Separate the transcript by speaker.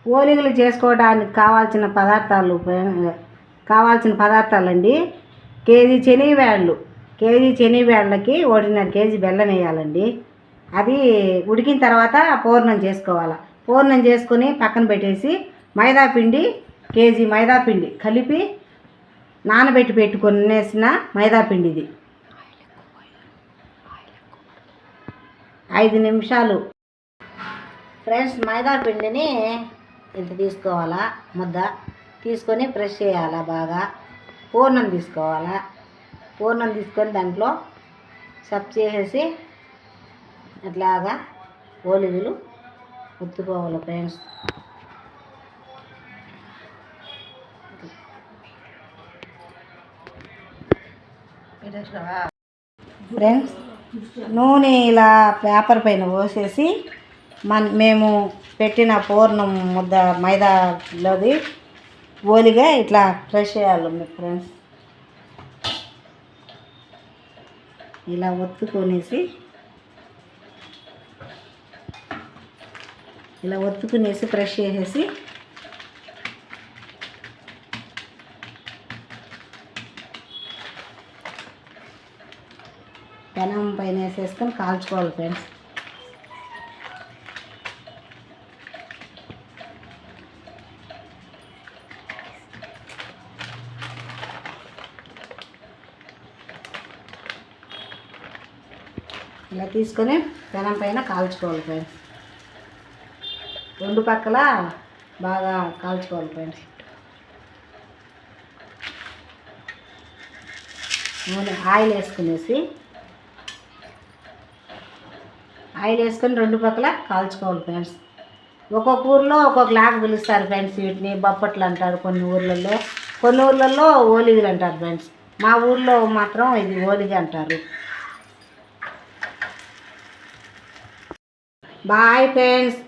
Speaker 1: ఓలిగలు చేసుకోవడానికి కావాల్సిన పదార్థాలండి. కేజీ శనగబ్యాళ్ళకి 1.5 కేజీ బెల్లం వేయాలండి. అది ఉడికిన తర్వాత పూర్ణం చేసుకోవాలి. పూర్ణం చేసుకొని పక్కన పెట్టేసి కేజీ మైదాపిండి కలిపి నానబెట్టి పెట్టుకునేసిన మైదాపిండి ఇది 5 నిమిషాలు ఫ్రెండ్స్. మైదాపిండిని ఇంత తీసుకోవాలా, ముద్ద తీసుకొని ప్రెస్ చేయాలా బాగా. పూర్ణం తీసుకోవాలా, పూర్ణం తీసుకొని దాంట్లో సబ్ చేసేసి అట్లాగా ఓలిగలు ఒత్తుకోవాలి ఫ్రెండ్స్. ఫ్రెండ్స్ నూనె ఇలా పేపర్ పైన పోసేసి మేము పెట్టిన పూర్ణం ముద్ద మైదాలోది ఓలిగా ఇట్లా ప్రెస్ చేయాలి ఫ్రెండ్స్. ఇలా ఒత్తుకునేసి ప్రెస్ చేసేసి పెనం పైన వేసేసుకొని కాల్చుకోవాలి ఫ్రెండ్స్. ఇలా తీసుకొని పెనం పైన కాల్చుకోవాలి ఫ్రెండ్స్. 2 పక్కల బాగా కాల్చుకోవాలి ఫ్రెండ్స్. ఆయిల్ వేసుకొని 2 పక్కల కాల్చుకోవాలి ఫ్రెండ్స్. ఒక్కొక్క ఊర్లో ఒక్కొక్కలాగా పిలుస్తారు ఫ్రెండ్స్. వీటిని బొప్పట్లు అంటారు కొన్ని ఊర్లలో ఓలిగలు అంటారు ఫ్రెండ్స్. మా ఊర్లో మాత్రం ఇది ఓలిగ అంటారు. Bye friends.